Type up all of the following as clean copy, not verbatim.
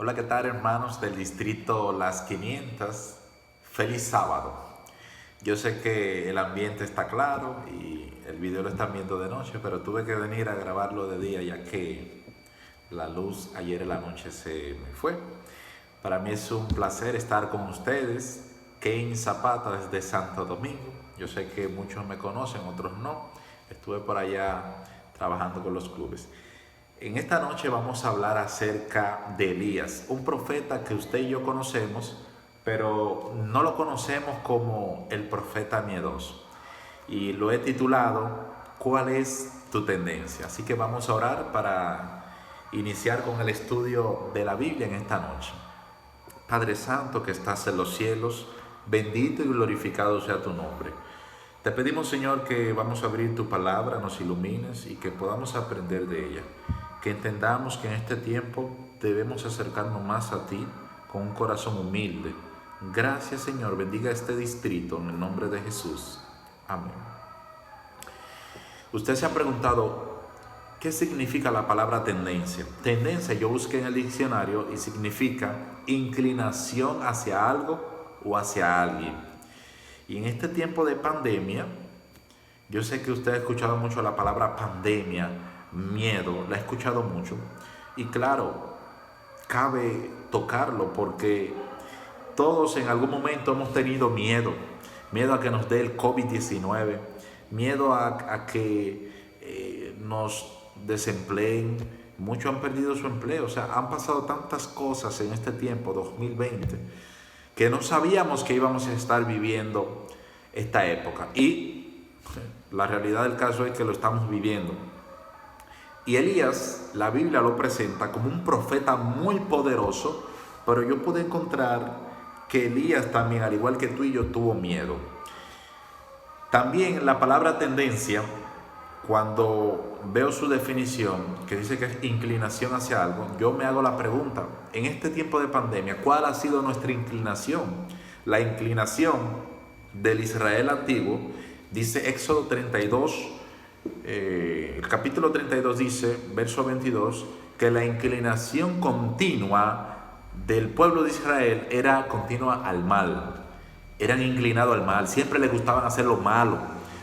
Hola, ¿qué tal, hermanos del distrito Las 500? Feliz sábado. Yo sé que el ambiente está claro y el video lo están viendo de noche, pero tuve que venir a grabarlo de día ya que la luz ayer en la noche se me fue. Para mí es un placer estar con ustedes. Kane Zapata desde Santo Domingo. Yo sé que muchos me conocen, otros no. Estuve por allá trabajando con los clubes. En esta noche vamos a hablar acerca de Elías, un profeta que usted y yo conocemos, pero no lo conocemos como el profeta miedoso. Y lo he titulado ¿Cuál es tu tendencia? Así que vamos a orar para iniciar con el estudio de la Biblia en esta noche. Padre Santo que estás en los cielos, bendito y glorificado sea tu nombre. Te pedimos, Señor, que vamos a abrir tu palabra, nos ilumines y que podamos aprender de ella. Que entendamos que en este tiempo debemos acercarnos más a ti con un corazón humilde. Gracias, Señor, bendiga este distrito en el nombre de Jesús. Amén. Usted se ha preguntado, ¿qué significa la palabra tendencia? Tendencia, yo busqué en el diccionario y significa inclinación hacia algo o hacia alguien. Y en este tiempo de pandemia, yo sé que usted ha escuchado mucho la palabra pandemia, miedo, la ha escuchado mucho. Y claro, cabe tocarlo porque todos en algún momento hemos tenido miedo. Miedo a que nos dé el COVID-19, miedo a que nos desempleen. Muchos han perdido su empleo. O sea, han pasado tantas cosas en este tiempo, 2020, que no sabíamos que íbamos a estar viviendo esta época. Y la realidad del caso es que lo estamos viviendo. Y Elías, la Biblia lo presenta como un profeta muy poderoso, pero yo pude encontrar que Elías también, al igual que tú y yo, tuvo miedo. También la palabra tendencia, cuando veo su definición, que dice que es inclinación hacia algo, yo me hago la pregunta, en este tiempo de pandemia, ¿cuál ha sido nuestra inclinación? La inclinación del Israel antiguo, dice Éxodo 32, el capítulo 32 dice, verso 22, que la inclinación continua del pueblo de Israel era continua al mal. Eran inclinados al mal, siempre les gustaban hacer lo malo.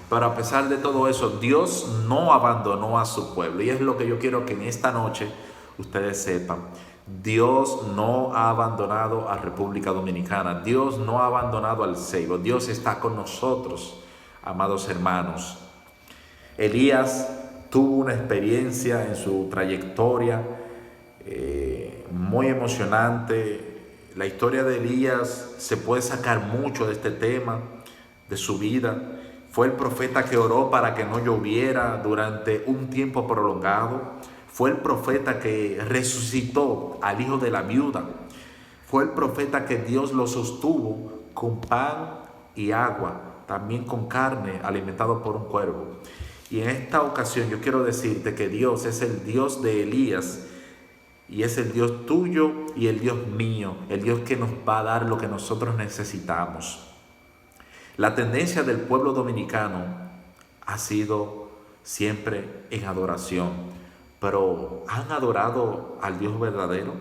Pero a pesar de todo eso, Dios no abandonó a su pueblo. Y es lo que yo quiero que en esta noche ustedes sepan. Dios no ha abandonado a República Dominicana. Dios no ha abandonado al Ceibo. Dios está con nosotros, amados hermanos. Elías tuvo una experiencia en su trayectoria muy emocionante. La historia de Elías se puede sacar mucho de este tema, de su vida. Fue el profeta que oró para que no lloviera durante un tiempo prolongado. Fue el profeta que resucitó al hijo de la viuda. Fue el profeta que Dios lo sostuvo con pan y agua, también con carne, alimentado por un cuervo. Y en esta ocasión yo quiero decirte que Dios es el Dios de Elías y es el Dios tuyo y el Dios mío, el Dios que nos va a dar lo que nosotros necesitamos. La tendencia del pueblo dominicano ha sido siempre en adoración, pero ¿han adorado al Dios verdadero?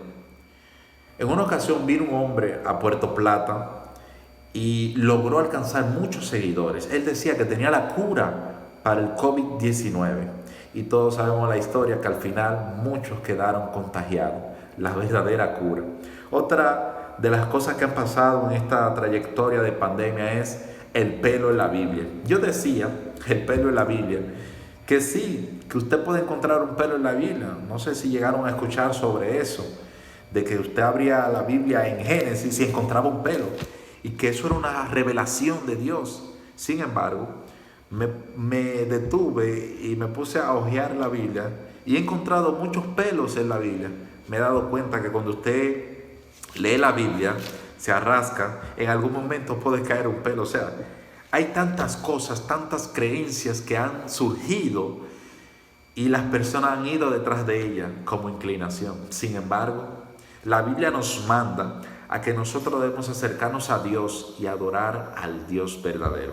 En una ocasión vino un hombre a Puerto Plata y logró alcanzar muchos seguidores. Él decía que tenía la cura para el COVID-19 y todos sabemos la historia que al final muchos quedaron contagiados, la verdadera cura. Otra de las cosas que han pasado en esta trayectoria de pandemia es el pelo en la Biblia. Yo decía, el pelo en la Biblia, que sí, que usted puede encontrar un pelo en la Biblia. No sé si llegaron a escuchar sobre eso, de que usted abría la Biblia en Génesis y encontraba un pelo, y que eso era una revelación de Dios. Sin embargo, me detuve y me puse a hojear la Biblia y he encontrado muchos pelos en la Biblia. Me he dado cuenta que cuando usted lee la Biblia, se arrasca, en algún momento puede caer un pelo. O sea, hay tantas cosas, tantas creencias que han surgido y las personas han ido detrás de ellas como inclinación. Sin embargo, la Biblia nos manda a que nosotros debemos acercarnos a Dios y adorar al Dios verdadero.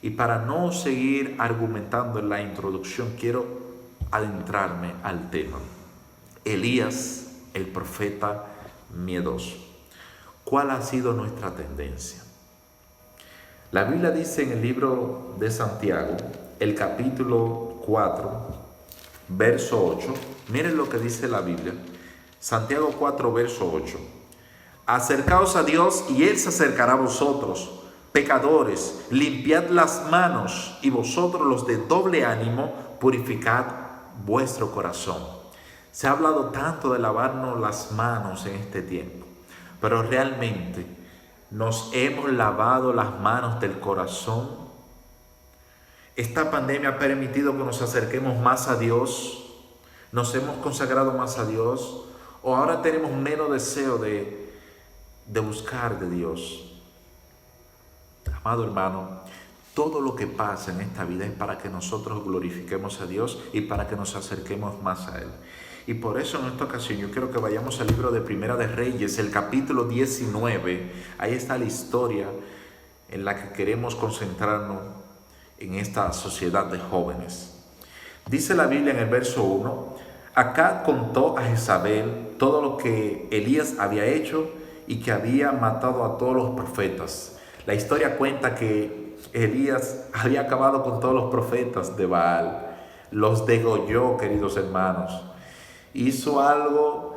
Y para no seguir argumentando en la introducción, quiero adentrarme al tema. Elías, el profeta miedoso. ¿Cuál ha sido nuestra tendencia? La Biblia dice en el libro de Santiago, el capítulo 4, verso 8, miren lo que dice la Biblia, Santiago 4, verso 8. Acercaos a Dios y Él se acercará a vosotros. Pecadores, limpiad las manos, y vosotros los de doble ánimo, purificad vuestro corazón. Se ha hablado tanto de lavarnos las manos en este tiempo, pero realmente nos hemos lavado las manos del corazón. Esta pandemia ha permitido que nos acerquemos más a Dios, nos hemos consagrado más a Dios, o ahora tenemos menos deseo de buscar de Dios. Amado hermano, todo lo que pasa en esta vida es para que nosotros glorifiquemos a Dios y para que nos acerquemos más a Él. Y por eso en esta ocasión yo quiero que vayamos al libro de Primera de Reyes, el capítulo 19. Ahí está la historia en la que queremos concentrarnos en esta sociedad de jóvenes. Dice la Biblia en el verso 1, Acab contó a Jezabel todo lo que Elías había hecho y que había matado a todos los profetas. La historia cuenta que Elías había acabado con todos los profetas de Baal, los degolló, queridos hermanos. Hizo algo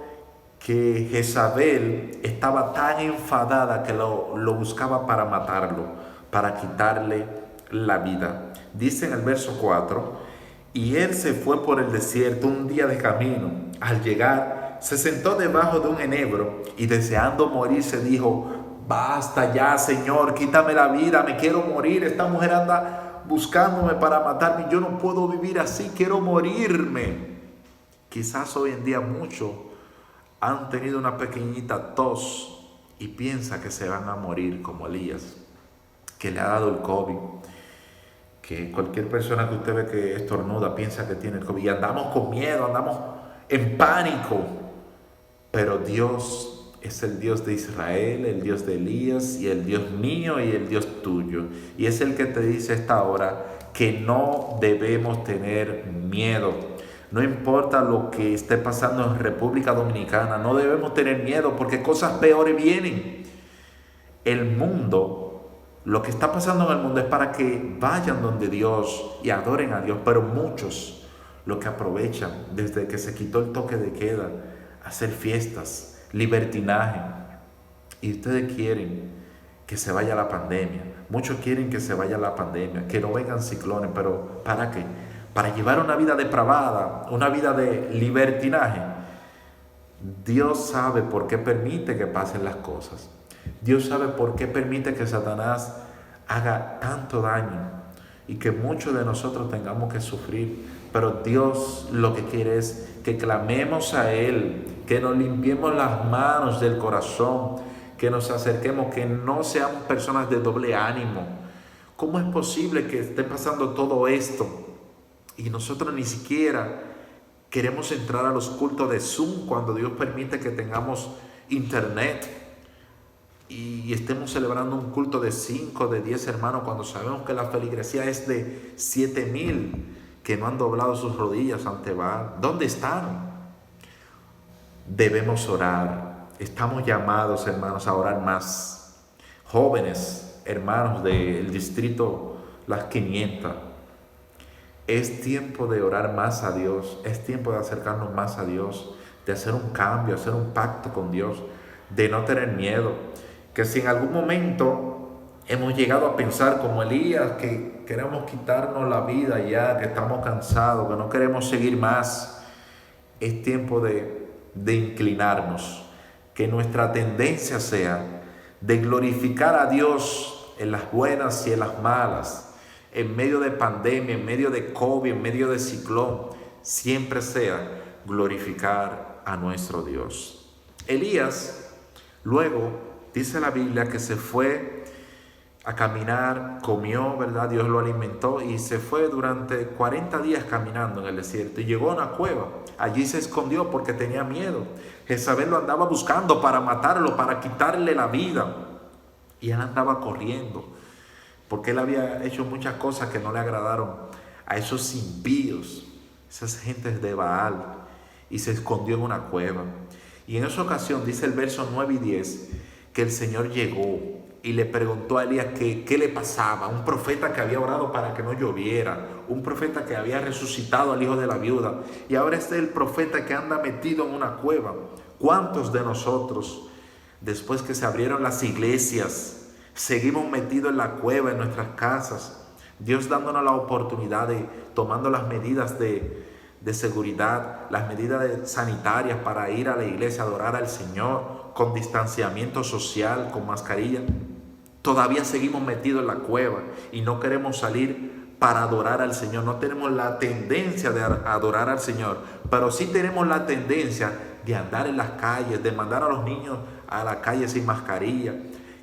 que Jezabel estaba tan enfadada que lo buscaba para matarlo, para quitarle la vida. Dice en el verso 4, y él se fue por el desierto un día de camino. Al llegar, se sentó debajo de un enebro y deseando morir se dijo, basta ya, Señor, quítame la vida, me quiero morir. Esta mujer anda buscándome para matarme. Yo no puedo vivir así, quiero morirme. Quizás hoy en día muchos han tenido una pequeñita tos y piensan que se van a morir como Elías, que le ha dado el COVID, que cualquier persona que usted ve que estornuda piensa que tiene el COVID. Y andamos con miedo, andamos en pánico. Pero Dios es el Dios de Israel, el Dios de Elías y el Dios mío y el Dios tuyo. Y es el que te dice a esta hora que no debemos tener miedo. No importa lo que esté pasando en República Dominicana, no debemos tener miedo porque cosas peores vienen. El mundo, lo que está pasando en el mundo es para que vayan donde Dios y adoren a Dios, pero muchos lo que aprovechan desde que se quitó el toque de queda, hacer fiestas, libertinaje, y ustedes quieren que se vaya la pandemia. Muchos quieren que se vaya la pandemia, que no vengan ciclones, pero ¿para qué? Para llevar una vida depravada, una vida de libertinaje. Dios sabe por qué permite que pasen las cosas. Dios sabe por qué permite que Satanás haga tanto daño y que muchos de nosotros tengamos que sufrir. Pero Dios lo que quiere es que clamemos a Él, que nos limpiemos las manos del corazón, que nos acerquemos, que no seamos personas de doble ánimo. ¿Cómo es posible que esté pasando todo esto y nosotros ni siquiera queremos entrar a los cultos de Zoom cuando Dios permite que tengamos internet y estemos celebrando un culto de 5, de 10 hermanos cuando sabemos que la feligresía es de 7,000 que no han doblado sus rodillas ante Baal? ¿Dónde están? Debemos orar. Estamos llamados, hermanos, a orar más. Jóvenes, hermanos del distrito Las 500, es tiempo de orar más a Dios, es tiempo de acercarnos más a Dios, de hacer un cambio, hacer un pacto con Dios, de no tener miedo. Que si en algún momento hemos llegado a pensar como Elías, que queremos quitarnos la vida ya, que estamos cansados, que no queremos seguir más, es tiempo de inclinarnos, que nuestra tendencia sea de glorificar a Dios en las buenas y en las malas, en medio de pandemia, en medio de COVID, en medio de ciclón, siempre sea glorificar a nuestro Dios. Elías, luego, dice la Biblia que se fue a caminar, comió, ¿verdad? Dios lo alimentó y se fue durante 40 días caminando en el desierto y llegó a una cueva. Allí se escondió porque tenía miedo. Jezabel lo andaba buscando para matarlo, para quitarle la vida. Y él andaba corriendo porque él había hecho muchas cosas que no le agradaron a esos impíos, esas gentes de Baal, y se escondió en una cueva. Y en esa ocasión dice el verso 9 y 10 que el Señor llegó y le preguntó a Elías qué le pasaba. Un profeta que había orado para que no lloviera, un profeta que había resucitado al hijo de la viuda, y ahora este es el profeta que anda metido en una cueva. ¿Cuántos de nosotros, después que se abrieron las iglesias, seguimos metidos en la cueva, en nuestras casas? Dios dándonos la oportunidad de, tomando las medidas de seguridad, las medidas sanitarias para ir a la iglesia, adorar al Señor, con distanciamiento social, con mascarilla. Todavía seguimos metidos en la cueva y no queremos salir para adorar al Señor. No tenemos la tendencia de adorar al Señor, pero sí tenemos la tendencia de andar en las calles, de mandar a los niños a la calle sin mascarilla,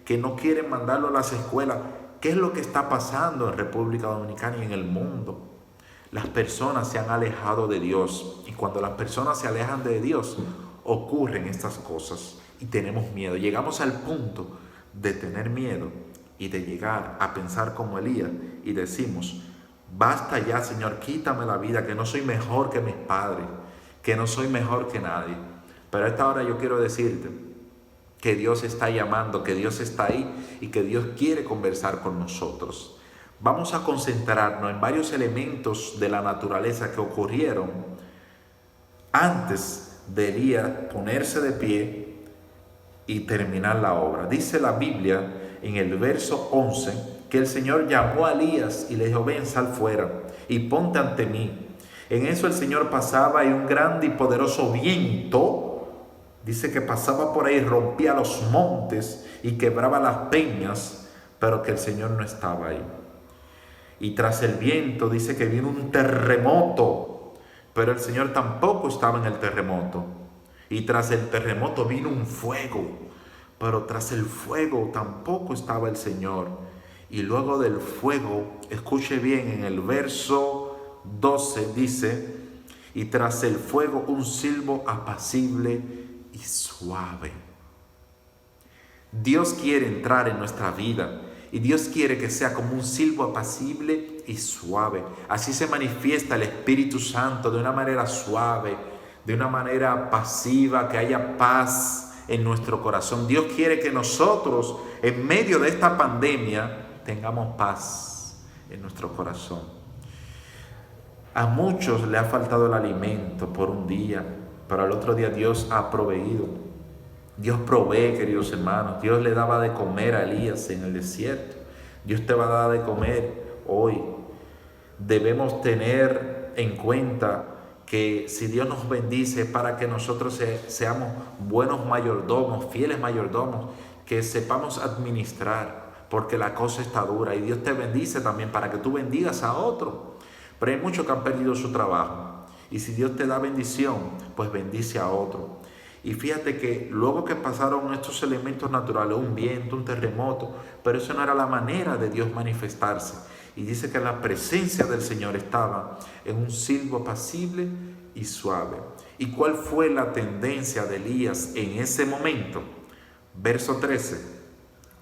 que no quieren mandarlo a las escuelas. ¿Qué es lo que está pasando en República Dominicana y en el mundo? Las personas se han alejado de Dios, y cuando las personas se alejan de Dios, ocurren estas cosas y tenemos miedo. Llegamos al punto de tener miedo y de llegar a pensar como Elías y decimos: basta ya, Señor, quítame la vida, que no soy mejor que mis padres, que no soy mejor que nadie. Pero a esta hora yo quiero decirte que Dios está llamando, que Dios está ahí y que Dios quiere conversar con nosotros. Vamos a concentrarnos en varios elementos de la naturaleza que ocurrieron antes de Elías ponerse de pie y terminar la obra. Dice la Biblia en el verso 11 que el Señor llamó a Elías y le dijo: ven, sal fuera y ponte ante mí. En eso el Señor pasaba y un grande y poderoso viento, dice que pasaba por ahí, rompía los montes y quebraba las peñas, pero que el Señor no estaba ahí. Y tras el viento dice que vino un terremoto, pero el Señor tampoco estaba en el terremoto. Y tras el terremoto vino un fuego, pero tras el fuego tampoco estaba el Señor. Y luego del fuego, escuche bien, en el verso 12 dice: y tras el fuego un silbo apacible y suave. Dios quiere entrar en nuestra vida y Dios quiere que sea como un silbo apacible y suave. Así se manifiesta el Espíritu Santo, de una manera suave, de una manera pasiva, que haya paz en nuestro corazón. Dios quiere que nosotros, en medio de esta pandemia, tengamos paz en nuestro corazón. A muchos le ha faltado el alimento por un día, pero al otro día Dios ha proveído. Dios provee, queridos hermanos. Dios le daba de comer a Elías en el desierto. Dios te va a dar de comer hoy. Debemos tener en cuenta que si Dios nos bendice es para que nosotros seamos buenos mayordomos, fieles mayordomos, que sepamos administrar, porque la cosa está dura, y Dios te bendice también para que tú bendigas a otro. Pero hay muchos que han perdido su trabajo, y si Dios te da bendición, pues bendice a otro. Y fíjate que luego que pasaron estos elementos naturales, un viento, un terremoto, pero eso no era la manera de Dios manifestarse. Y dice que la presencia del Señor estaba en un silbo apacible y suave. ¿Y cuál fue la tendencia de Elías en ese momento? Verso 13.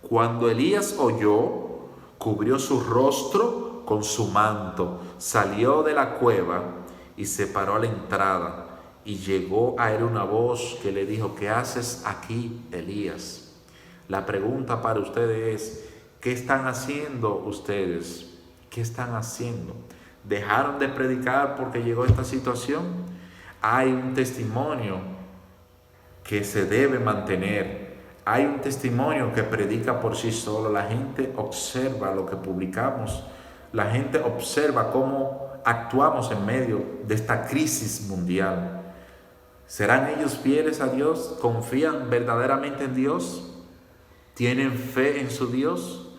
Cuando Elías oyó, cubrió su rostro con su manto, salió de la cueva y se paró a la entrada. Y llegó a él una voz que le dijo: ¿qué haces aquí, Elías? La pregunta para ustedes es: ¿qué están haciendo ustedes? ¿Qué están haciendo? ¿Dejaron de predicar porque llegó esta situación? Hay un testimonio que se debe mantener. Hay un testimonio que predica por sí solo. La gente observa lo que publicamos. La gente observa cómo actuamos en medio de esta crisis mundial. ¿Serán ellos fieles a Dios? ¿Confían verdaderamente en Dios? ¿Tienen fe en su Dios?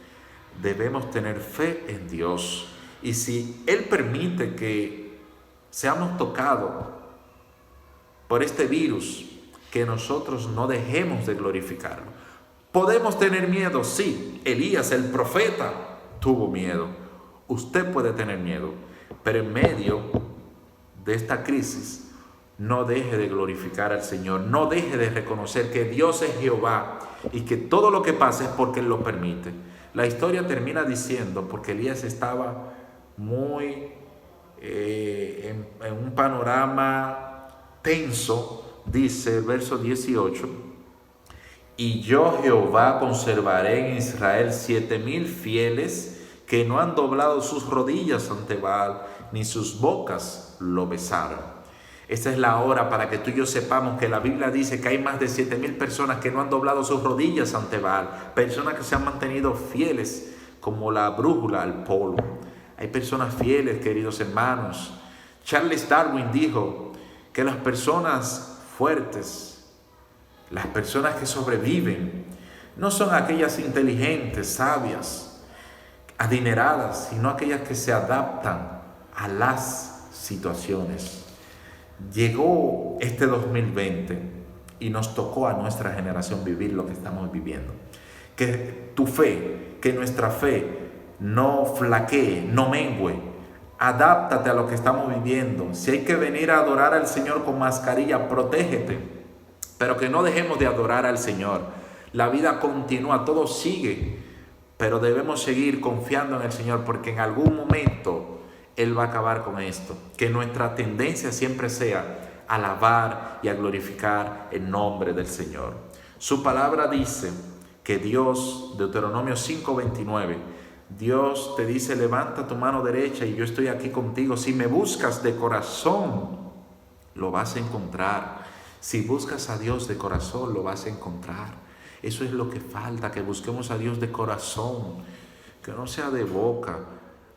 Debemos tener fe en Dios. Y si Él permite que seamos tocados por este virus, que nosotros no dejemos de glorificarlo. ¿Podemos tener miedo? Sí. Elías, el profeta, tuvo miedo. Usted puede tener miedo, pero en medio de esta crisis, no deje de glorificar al Señor, no deje de reconocer que Dios es Jehová y que todo lo que pasa es porque Él lo permite. La historia termina diciendo, porque Elías estaba muy en un panorama tenso, dice el verso 18, y yo Jehová conservaré en Israel 7,000 fieles que no han doblado sus rodillas ante Baal, ni sus bocas lo besaron. Esta es la hora para que tú y yo sepamos que la Biblia dice que hay más de 7,000 personas que no han doblado sus rodillas ante Baal, personas que se han mantenido fieles como la brújula al polo. Hay personas fieles, queridos hermanos. Charles Darwin dijo que las personas fuertes, las personas que sobreviven, no son aquellas inteligentes, sabias, adineradas, sino aquellas que se adaptan a las situaciones. Llegó este 2020 y nos tocó a nuestra generación vivir lo que estamos viviendo. Que tu fe, que nuestra fe no flaquee, no mengue. Adáptate a lo que estamos viviendo. Si hay que venir a adorar al Señor con mascarilla, protégete. Pero que no dejemos de adorar al Señor. La vida continúa, todo sigue. Pero debemos seguir confiando en el Señor porque en algún momento Él va a acabar con esto. Que nuestra tendencia siempre sea alabar y a glorificar el nombre del Señor. Su palabra dice que Dios, Deuteronomio 5:29, Dios te dice, levanta tu mano derecha y yo estoy aquí contigo. Si me buscas de corazón, lo vas a encontrar. Si buscas a Dios de corazón, lo vas a encontrar. Eso es lo que falta, que busquemos a Dios de corazón, que no sea de boca.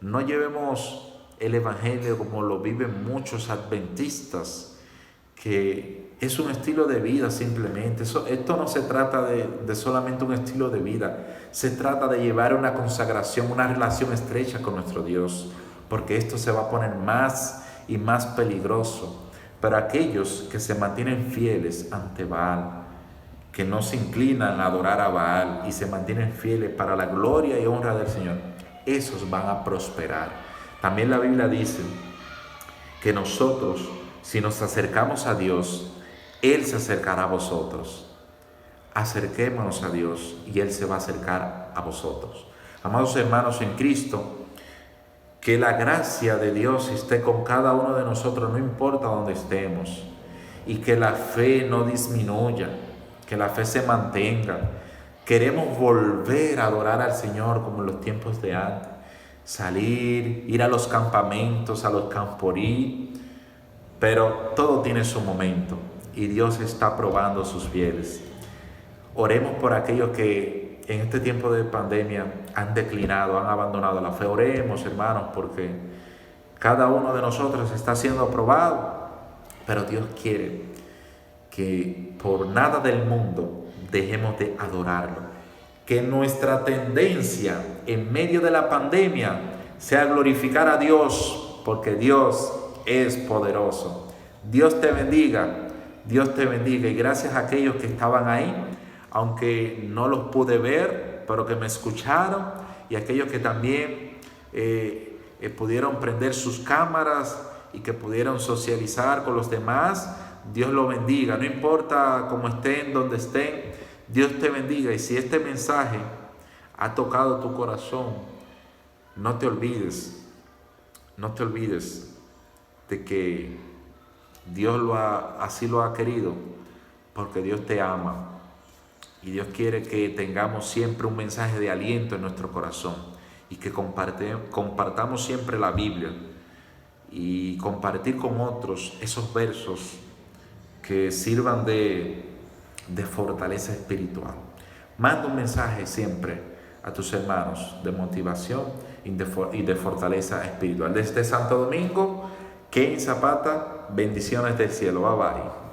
No llevemos el evangelio como lo viven muchos adventistas, que es un estilo de vida simplemente. Esto no se trata de solamente un estilo de vida, se trata de llevar una consagración, una relación estrecha con nuestro Dios, porque esto se va a poner más y más peligroso. Pero aquellos que se mantienen fieles ante Baal, que no se inclinan a adorar a Baal y se mantienen fieles para la gloria y honra del Señor, esos van a prosperar. También la Biblia dice que nosotros, si nos acercamos a Dios, Él se acercará a vosotros. Acerquémonos a Dios y Él se va a acercar a vosotros. Amados hermanos en Cristo, que la gracia de Dios esté con cada uno de nosotros, no importa dónde estemos, y que la fe no disminuya, que la fe se mantenga. Queremos volver a adorar al Señor como en los tiempos de antes, salir, ir a los campamentos, a los camporí, pero todo tiene su momento y Dios está probando sus fieles. Oremos por aquellos que en este tiempo de pandemia han declinado, han abandonado la fe. Oremos, hermanos, porque cada uno de nosotros está siendo probado, pero Dios quiere que por nada del mundo dejemos de adorarlo. Que nuestra tendencia en medio de la pandemia sea glorificar a Dios, porque Dios es poderoso. Dios te bendiga, Dios te bendiga. Y gracias a aquellos que estaban ahí, aunque no los pude ver, pero que me escucharon, y aquellos que también pudieron prender sus cámaras y que pudieron socializar con los demás. Dios lo bendiga, no importa cómo estén, donde estén, Dios te bendiga. Y si este mensaje ha tocado tu corazón, no te olvides de que Dios así lo ha querido, porque Dios te ama y Dios quiere que tengamos siempre un mensaje de aliento en nuestro corazón y que compartamos siempre la Biblia y compartir con otros esos versos que sirvan de fortaleza espiritual. Manda un mensaje siempre a tus hermanos de motivación y de fortaleza espiritual. Desde Santo Domingo, Kenny Zapata, bendiciones del cielo. Bye bye.